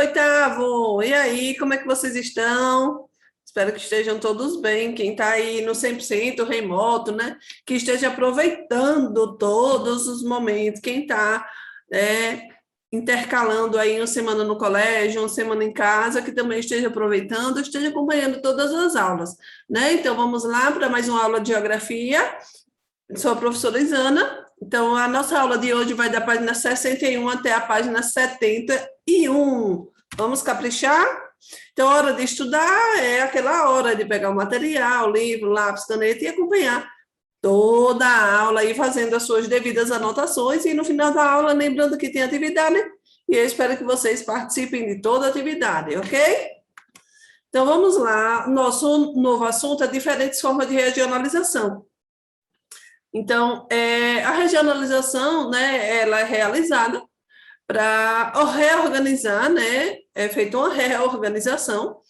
oitavo! E aí, como é que vocês estão? Espero que estejam todos bem. Quem está aí no 100% remoto, né? Que esteja aproveitando todos os momentos. Quem está intercalando aí uma semana no colégio, uma semana em casa, que também esteja aproveitando, esteja acompanhando todas as aulas, né? Então, vamos lá para mais uma aula de geografia. Sou a professora Isana. Então, a nossa aula de hoje vai da página 61 até a página 71. Vamos caprichar? Então, a hora de estudar é aquela hora de pegar o material, livro, lápis, caneta e acompanhar toda a aula e fazendo as suas devidas anotações. E no final da aula, lembrando que tem atividade, e eu espero que vocês participem de toda a atividade, ok? Então, vamos lá. Nosso novo assunto é diferentes formas de regionalização. Então, a regionalização, né, ela é realizada para reorganizar, né, é feita uma reorganização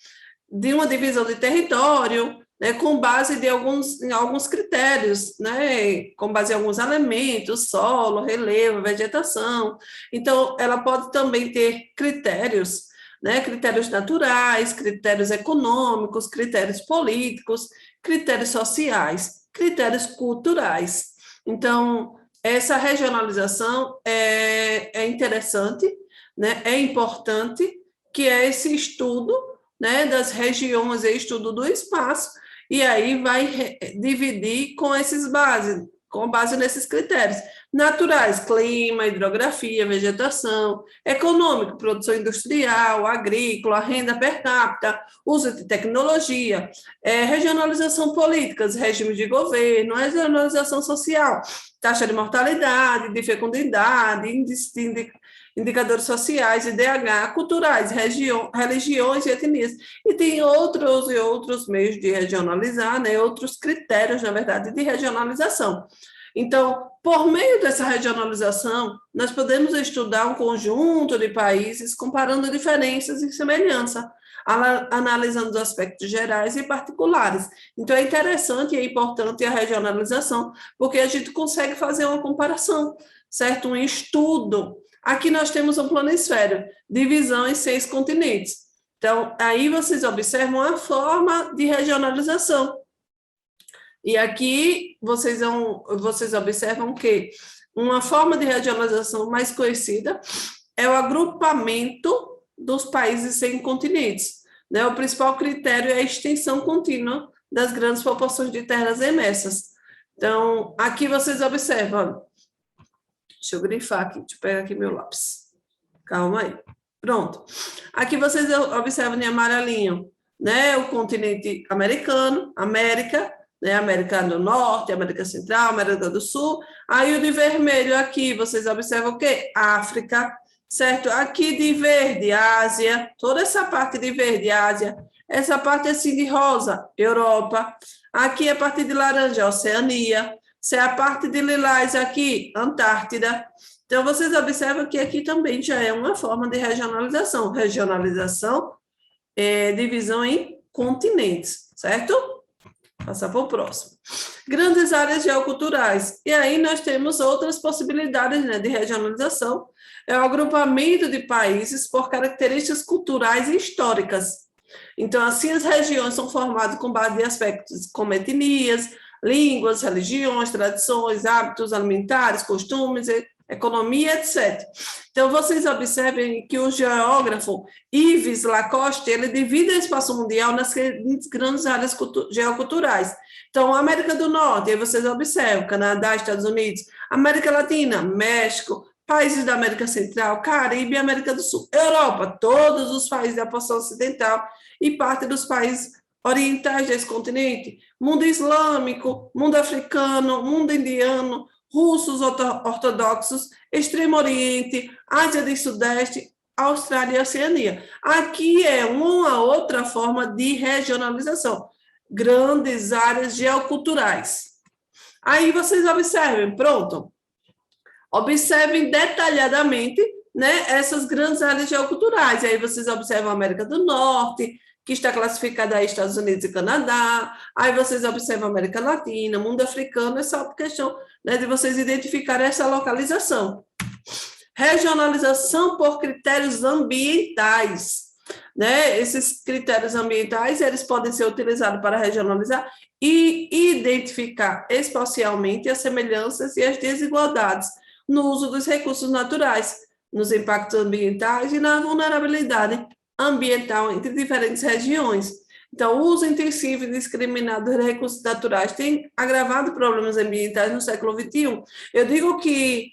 de uma divisão de território, né, com base em alguns critérios, né, com base em alguns elementos, solo, relevo, vegetação. Então, ela pode também ter critérios, né, critérios naturais, critérios econômicos, critérios políticos, critérios sociais, critérios culturais. Então, essa regionalização é interessante, né? É importante, que é esse estudo, né, das regiões, é estudo do espaço, e aí vai dividir com base nesses critérios. Naturais, clima, hidrografia, vegetação; econômico, produção industrial, agrícola, renda per capita, uso de tecnologia; regionalização política, regime de governo; regionalização social, taxa de mortalidade, de fecundidade, indicadores sociais, IDH, culturais, religiões e etnias. E tem outros meios de regionalizar, né? Outros critérios, na verdade, de regionalização. Então, por meio dessa regionalização, nós podemos estudar um conjunto de países comparando diferenças e semelhanças, analisando os aspectos gerais e particulares. Então, é interessante e é importante a regionalização, porque a gente consegue fazer uma comparação, certo? Um estudo. Aqui nós temos um planisfério, divisão em 6 continentes. Então, aí vocês observam a forma de regionalização. E aqui vocês observam que uma forma de regionalização mais conhecida é o agrupamento dos países em continentes, né? O principal critério é a extensão contínua das grandes proporções de terras emersas. Então, aqui vocês observam, deixa eu grifar aqui, deixa eu pegar aqui meu lápis. Calma aí. Pronto. Aqui vocês observam em amarelinho, né? O continente americano, América, né? América do Norte, América Central, América do Sul. Aí o de vermelho aqui, vocês observam o quê? África, certo? Aqui de verde, Ásia. Toda essa parte de verde, Ásia. Essa parte assim de rosa, Europa. Aqui a parte de laranja, Oceania. Se é a parte de lilás aqui, Antártida. Então, vocês observam que aqui também já é uma forma de regionalização. Regionalização é divisão em continentes, certo? Passar para o próximo. Grandes áreas geoculturais. E aí nós temos outras possibilidades, né, de regionalização. É o agrupamento de países por características culturais e históricas. Então, assim, as regiões são formadas com base em aspectos como etnias, línguas, religiões, tradições, hábitos alimentares, costumes, economia, etc. Então, vocês observem que o geógrafo Yves Lacoste, ele divide o espaço mundial nas grandes áreas geoculturais. Então, América do Norte, aí vocês observam, Canadá, Estados Unidos; América Latina, México; países da América Central, Caribe e América do Sul; Europa, todos os países da porção ocidental e parte dos países orientais desse continente; mundo islâmico, mundo africano, mundo indiano, russos ortodoxos, Extremo Oriente, Ásia do Sudeste, Austrália e Oceania. Aqui é uma outra forma de regionalização, grandes áreas geoculturais. Aí vocês observem, pronto, observem detalhadamente, né, essas grandes áreas geoculturais. E aí vocês observam a América do Norte, que está classificada aí Estados Unidos e Canadá. Aí vocês observam a América Latina, mundo africano. É só por questão, né, de vocês identificarem essa localização. Regionalização por critérios ambientais, né? Esses critérios ambientais, eles podem ser utilizados para regionalizar e identificar espacialmente as semelhanças e as desigualdades no uso dos recursos naturais, nos impactos ambientais e na vulnerabilidade ambiental entre diferentes regiões. Então, o uso intensivo e indiscriminado dos recursos naturais tem agravado problemas ambientais no século XXI. Eu digo que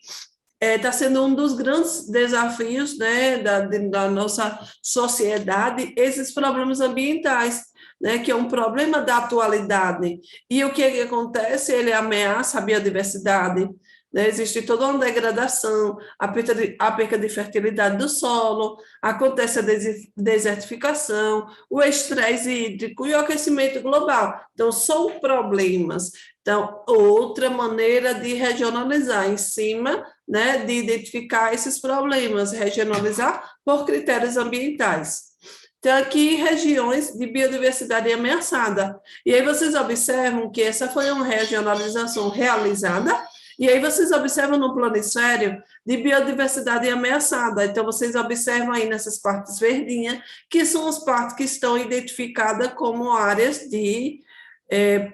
está sendo um dos grandes desafios, né, da nossa sociedade, esses problemas ambientais, né, que é um problema da atualidade. E o que acontece? Ele ameaça a biodiversidade, né? Existe toda uma degradação, a perda de fertilidade do solo, acontece a desertificação, o estresse hídrico e o aquecimento global. Então, são problemas. Então, outra maneira de regionalizar em cima, né, de identificar esses problemas, regionalizar por critérios ambientais. Então, aqui, regiões de biodiversidade ameaçada. E aí vocês observam que essa foi uma regionalização realizada, e aí vocês observam no planisfério de biodiversidade ameaçada. Então, vocês observam aí nessas partes verdinhas, que são as partes que estão identificadas como áreas de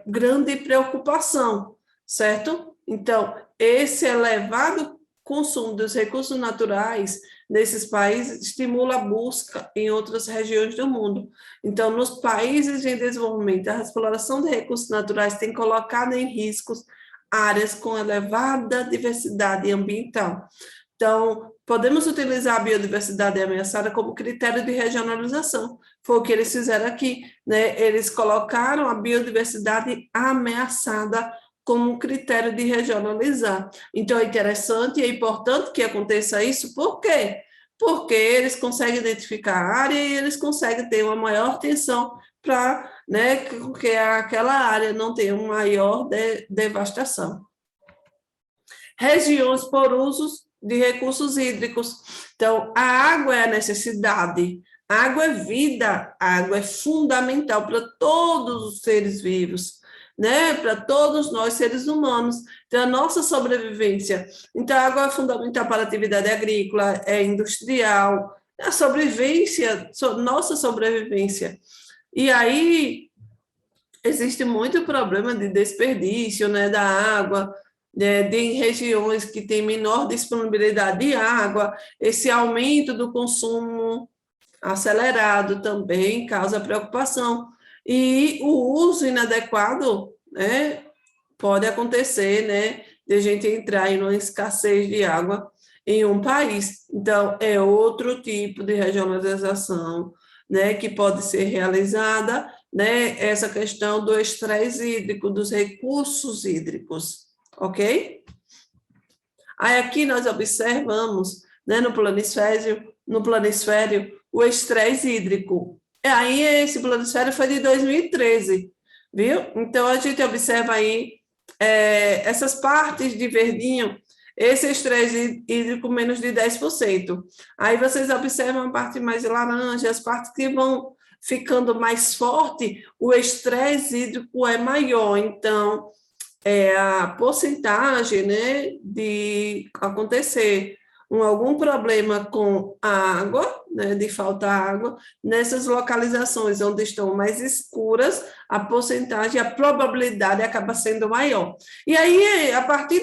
grande preocupação, certo? Então, esse elevado consumo dos recursos naturais nesses países estimula a busca em outras regiões do mundo. Então, nos países em desenvolvimento, a exploração de recursos naturais tem colocado em riscos áreas com elevada diversidade ambiental. Então, podemos utilizar a biodiversidade ameaçada como critério de regionalização. Foi o que eles fizeram aqui, né? Eles colocaram a biodiversidade ameaçada como critério de regionalizar. Então, é interessante e é importante que aconteça isso, por quê? Porque eles conseguem identificar a área e eles conseguem ter uma maior atenção para, né, que aquela área não tenha uma maior devastação. Regiões por usos de recursos hídricos. Então, a água é a necessidade, a água é vida, a água é fundamental para todos os seres vivos, né? Para todos nós, seres humanos. Então, a nossa sobrevivência. Então, a água é fundamental para a atividade agrícola, industrial, a sobrevivência, nossa sobrevivência. E aí, existe muito problema de desperdício, né, da água, em regiões que têm menor disponibilidade de água, esse aumento do consumo acelerado também causa preocupação. E o uso inadequado, né, pode acontecer, né, de a gente entrar em uma escassez de água em um país. Então, é outro tipo de regionalização, né, que pode ser realizada, né, essa questão do estresse hídrico, dos recursos hídricos, ok? Aí aqui nós observamos, né, no planisfério, o estresse hídrico. Aí esse planisfério foi de 2013, viu? Então a gente observa aí essas partes de verdinho, esse estresse hídrico menos de 10%. Aí vocês observam a parte mais laranja, as partes que vão ficando mais forte, o estresse hídrico é maior. Então, a porcentagem, né, de acontecer algum problema com a água, né, de faltar água, nessas localizações onde estão mais escuras, a porcentagem, a probabilidade acaba sendo maior. E aí, a partir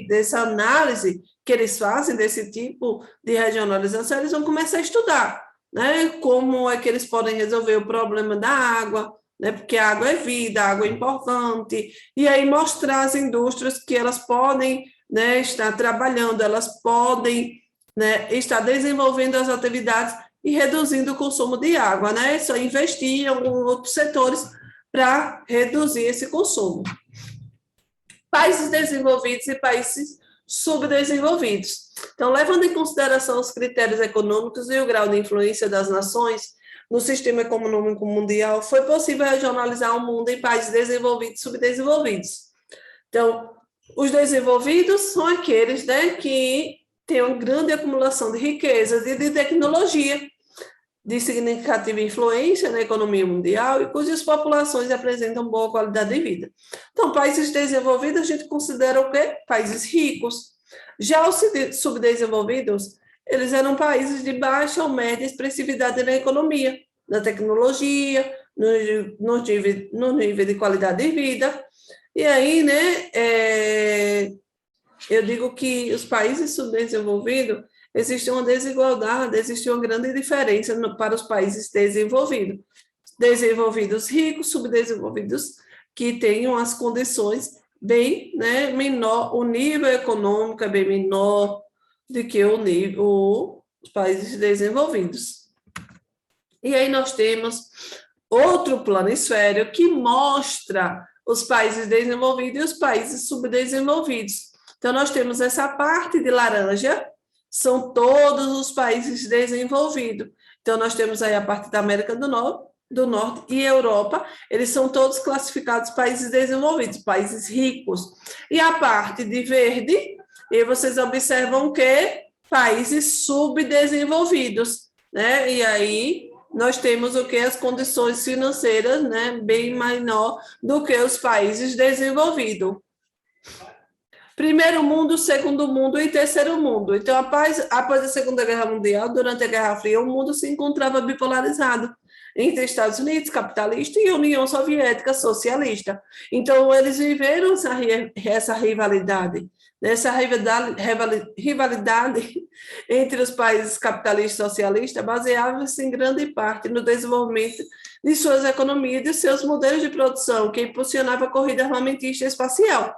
dessa análise que eles fazem, desse tipo de regionalização, eles vão começar a estudar, né, como é que eles podem resolver o problema da água, né, porque a água é vida, a água é importante, e aí mostrar às indústrias que elas podem, né, estar trabalhando, elas podem, né, estar desenvolvendo as atividades e reduzindo o consumo de água, né, só investir em alguns outros setores para reduzir esse consumo. Países desenvolvidos e países subdesenvolvidos. Então, levando em consideração os critérios econômicos e o grau de influência das nações no sistema econômico mundial, foi possível regionalizar o mundo em países desenvolvidos e subdesenvolvidos. Então, os desenvolvidos são aqueles, né, que têm uma grande acumulação de riquezas e de tecnologia, de significativa influência na economia mundial e cujas populações apresentam boa qualidade de vida. Então, países desenvolvidos, a gente considera o quê? Países ricos. Já os subdesenvolvidos, eles eram países de baixa ou média expressividade na economia, na tecnologia, no nível de qualidade de vida. E aí, né, eu digo que os países subdesenvolvidos, existe uma desigualdade, existe uma grande diferença para os países desenvolvidos. Desenvolvidos ricos, subdesenvolvidos que tenham as condições bem, né, menor, o nível econômico é bem menor do que os países desenvolvidos. E aí nós temos outro planisfério que mostra os países desenvolvidos e os países subdesenvolvidos. Então, nós temos essa parte de laranja, são todos os países desenvolvidos. Então, nós temos aí a parte da América do Norte e Europa, eles são todos classificados países desenvolvidos, países ricos. E a parte de verde, e vocês observam que países subdesenvolvidos, né? E aí nós temos o que? As condições financeiras, né, bem menor do que os países desenvolvidos. Primeiro mundo, segundo mundo e terceiro mundo. Então, após a Segunda Guerra Mundial, durante a Guerra Fria, o mundo se encontrava bipolarizado entre Estados Unidos, capitalista, e União Soviética, socialista. Então, eles viveram essa rivalidade. Essa rivalidade entre os países capitalistas e socialistas baseava-se em grande parte no desenvolvimento de suas economias e de seus modelos de produção, que impulsionava a corrida armamentista espacial.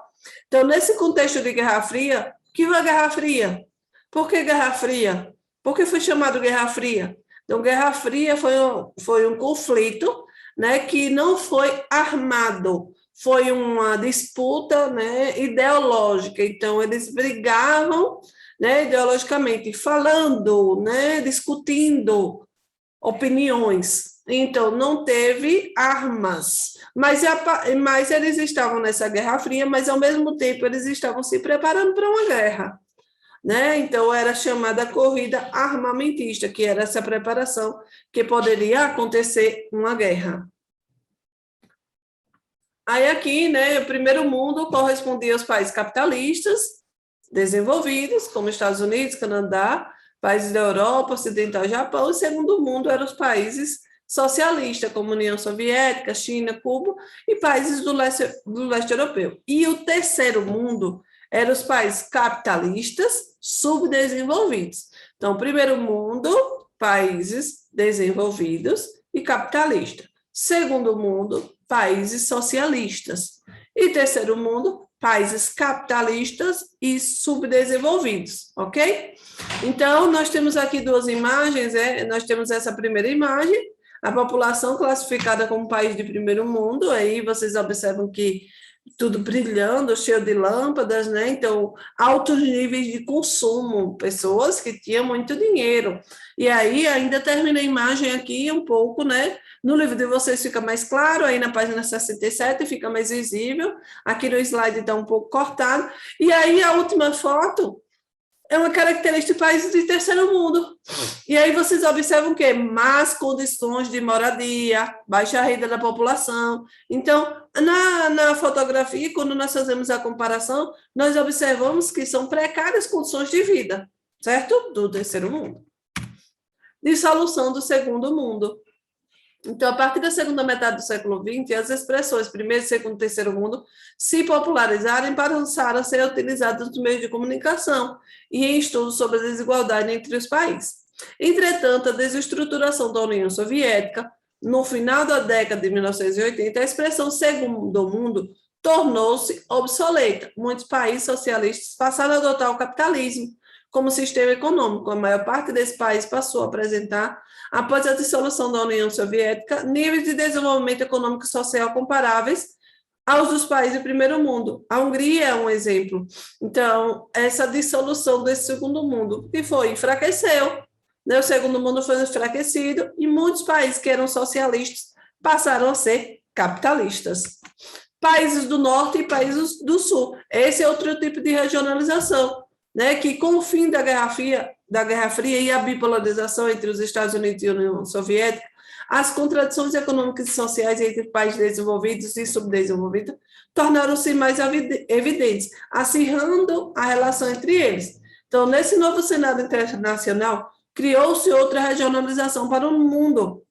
Então, nesse contexto de Guerra Fria, o que foi a Guerra Fria? Por que Guerra Fria? Por que foi chamado Guerra Fria? Então, Guerra Fria foi um conflito, né, que não foi armado, foi uma disputa, né, ideológica. Então, eles brigavam, né, ideologicamente, falando, né, discutindo opiniões. Então, não teve armas, mas eles estavam nessa Guerra Fria, mas, ao mesmo tempo, eles estavam se preparando para uma guerra, né? Então, era chamada corrida armamentista, que era essa preparação que poderia acontecer uma guerra. Aí, aqui, né, o primeiro mundo correspondia aos países capitalistas, desenvolvidos, como Estados Unidos, Canadá, países da Europa Ocidental e Japão. O segundo mundo eram os países socialistas, como União Soviética, China, Cuba e países do leste europeu. E o terceiro mundo eram os países capitalistas subdesenvolvidos. Então, primeiro mundo, países desenvolvidos e capitalistas. Segundo mundo, países socialistas. E terceiro mundo, países capitalistas e subdesenvolvidos, ok? Então, nós temos aqui duas imagens, nós temos essa primeira imagem, a população classificada como país de primeiro mundo, aí vocês observam que tudo brilhando, cheio de lâmpadas, né? Então, altos níveis de consumo, pessoas que tinham muito dinheiro. E aí, ainda termina a imagem aqui um pouco, né? No livro de vocês fica mais claro, aí na página 67 fica mais visível, aqui no slide está um pouco cortado. E aí, a última foto é uma característica de países de terceiro mundo. E aí vocês observam o quê? Más condições de moradia, baixa renda da população. Então, na fotografia, quando nós fazemos a comparação, nós observamos que são precárias condições de vida, certo? Do terceiro mundo. Dissolução do segundo mundo. Então, a partir da segunda metade do século XX, as expressões primeiro, segundo e terceiro mundo se popularizaram e passaram a ser utilizadas nos meios de comunicação e em estudos sobre a desigualdade entre os países. Entretanto, a desestruturação da União Soviética, no final da década de 1980, a expressão segundo mundo tornou-se obsoleta. Muitos países socialistas passaram a adotar o capitalismo como sistema econômico. A maior parte desse país passou a apresentar, após a dissolução da União Soviética, níveis de desenvolvimento econômico e social comparáveis aos dos países do primeiro mundo. A Hungria é um exemplo. Então, essa dissolução desse segundo mundo, que foi, enfraqueceu, né? O segundo mundo foi enfraquecido e muitos países que eram socialistas passaram a ser capitalistas. Países do norte e países do sul. Esse é outro tipo de regionalização, né, que com o fim da Guerra Fria e a bipolarização entre os Estados Unidos e a União Soviética, as contradições econômicas e sociais entre países desenvolvidos e subdesenvolvidos tornaram-se mais evidentes, acirrando a relação entre eles. Então, nesse novo cenário internacional, criou-se outra regionalização para o mundo,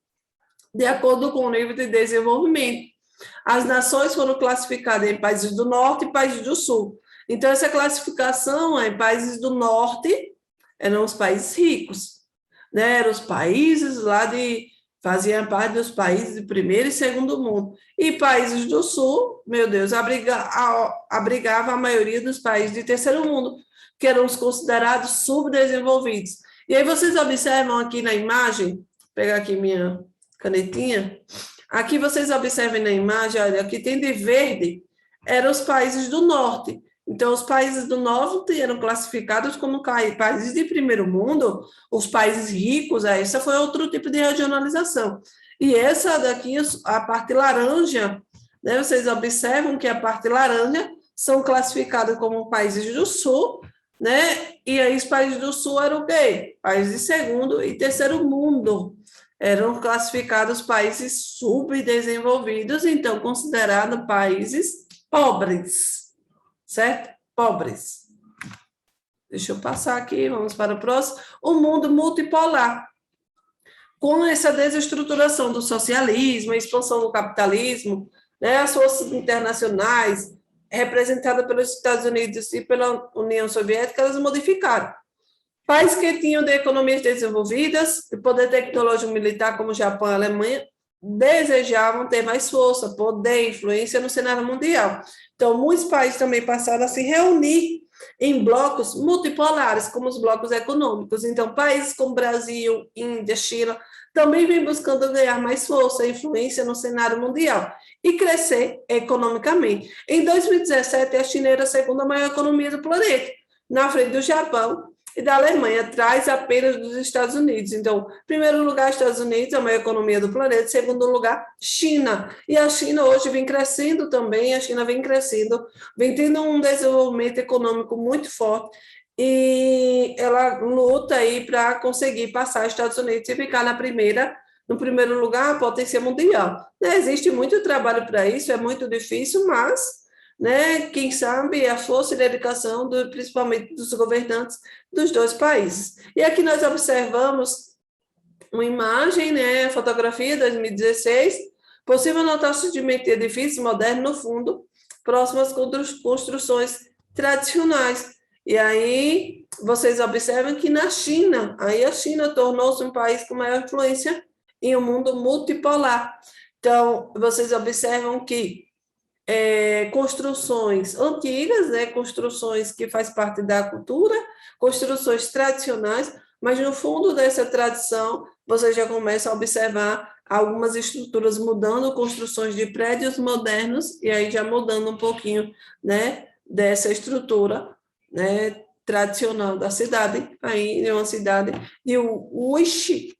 de acordo com o nível de desenvolvimento. As nações foram classificadas em países do norte e países do sul. Então, essa classificação em países do norte eram os países ricos, né? Eram os países lá faziam parte dos países de primeiro e segundo mundo. E países do sul, meu Deus, abrigava a maioria dos países de terceiro mundo, que eram os considerados subdesenvolvidos. E aí vocês observam aqui na imagem, vou pegar aqui minha canetinha, aqui vocês observem na imagem, olha, aqui tem de verde, eram os países do norte. Então, os países do norte eram classificados como países de primeiro mundo, os países ricos, essa foi outro tipo de regionalização. E essa daqui, a parte laranja, né, vocês observam que a parte laranja são classificados como países do sul, né? E aí os países do sul eram o quê? Países de segundo e terceiro mundo. Eram classificados países subdesenvolvidos, então considerados países pobres. Certo? Pobres. Deixa eu passar aqui, vamos para o próximo. O mundo multipolar. Com essa desestruturação do socialismo, a expansão do capitalismo, né, as forças internacionais, representadas pelos Estados Unidos e pela União Soviética, elas modificaram. Países que tinham de economias desenvolvidas, de poder tecnológico militar, como o Japão e a Alemanha, desejavam ter mais força, poder, influência no cenário mundial. Então, muitos países também passaram a se reunir em blocos multipolares, como os blocos econômicos. Então, países como Brasil, Índia, China, também vêm buscando ganhar mais força e influência no cenário mundial e crescer economicamente. Em 2017, a China era a segunda maior economia do planeta, na frente do Japão e da Alemanha, atrás apenas dos Estados Unidos. Então, primeiro lugar, Estados Unidos, a maior economia do planeta, segundo lugar, China. E a China hoje vem crescendo também, a China vem crescendo, vem tendo um desenvolvimento econômico muito forte, e ela luta aí para conseguir passar os Estados Unidos e ficar no primeiro lugar, a potência mundial. Existe muito trabalho para isso, é muito difícil, mas né, quem sabe a força e dedicação, principalmente dos governantes dos dois países. E aqui nós observamos uma imagem, né, fotografia 2016, possível notar o surgimento de edifícios modernos no fundo, próximos às construções tradicionais. E aí vocês observam que na China, aí a China tornou-se um país com maior influência em um mundo multipolar. Então, vocês observam que construções antigas, né, construções que faz parte da cultura, construções tradicionais, mas no fundo dessa tradição você já começa a observar algumas estruturas mudando, construções de prédios modernos, e aí já mudando um pouquinho, né, dessa estrutura, né, tradicional da cidade, aí é uma cidade de Wuxi,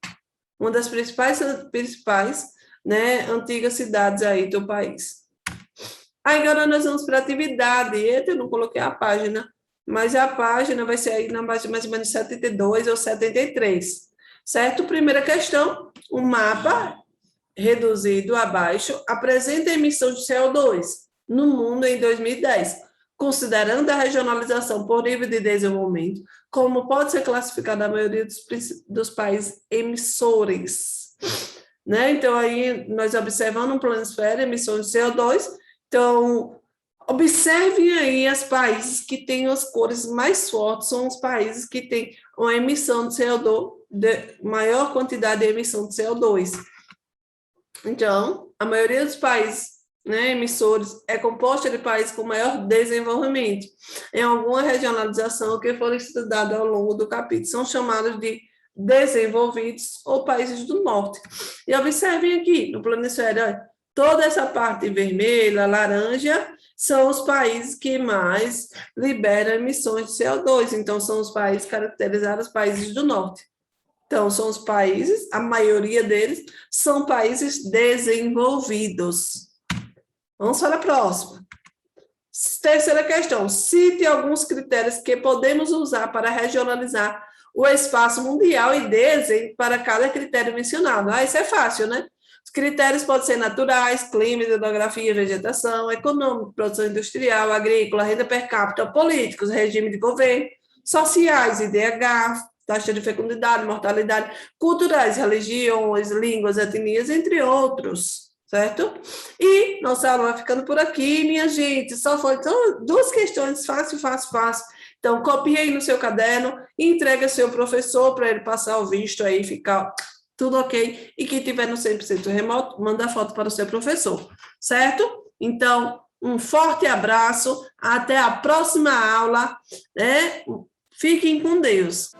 uma das principais né, antigas cidades aí do país. Agora nós vamos para a atividade. Eita, eu não coloquei a página, mas a página vai ser aí na página mais ou menos 72 ou 73, certo? Primeira questão, o mapa reduzido abaixo apresenta a emissão de CO2 no mundo em 2010, considerando a regionalização por nível de desenvolvimento, como pode ser classificada a maioria dos países emissores. Né? Então, aí nós observamos no planosfera emissões de CO2. Então, observem aí os países que têm as cores mais fortes, são os países que têm uma emissão de CO2, maior quantidade de emissão de CO2. Então, a maioria dos países, né, emissores é composta de países com maior desenvolvimento. Em alguma regionalização que foram estudadas ao longo do capítulo, são chamados de desenvolvidos ou países do norte. E observem aqui, no planosfera, toda essa parte vermelha, laranja, são os países que mais liberam emissões de CO2. Então, são os países caracterizados países do norte. Então, são os países, a maioria deles, são países desenvolvidos. Vamos para a próxima. Terceira questão. Cite alguns critérios que podemos usar para regionalizar o espaço mundial e dê exemplo para cada critério mencionado. Isso é fácil, né? Os critérios podem ser naturais, clima, hidrografia, vegetação, econômico, produção industrial, agrícola, renda per capita, políticos, regime de governo, sociais, IDH, taxa de fecundidade, mortalidade, culturais, religiões, línguas, etnias, entre outros, certo? E nossa aula vai ficando por aqui, minha gente, só foi duas questões, fácil, fácil, fácil. Então, copie aí no seu caderno e entregue ao seu professor para ele passar o visto aí, ficar tudo ok. E quem tiver no 100% remoto, manda a foto para o seu professor, certo? Então, um forte abraço, até a próxima aula, né? Fiquem com Deus.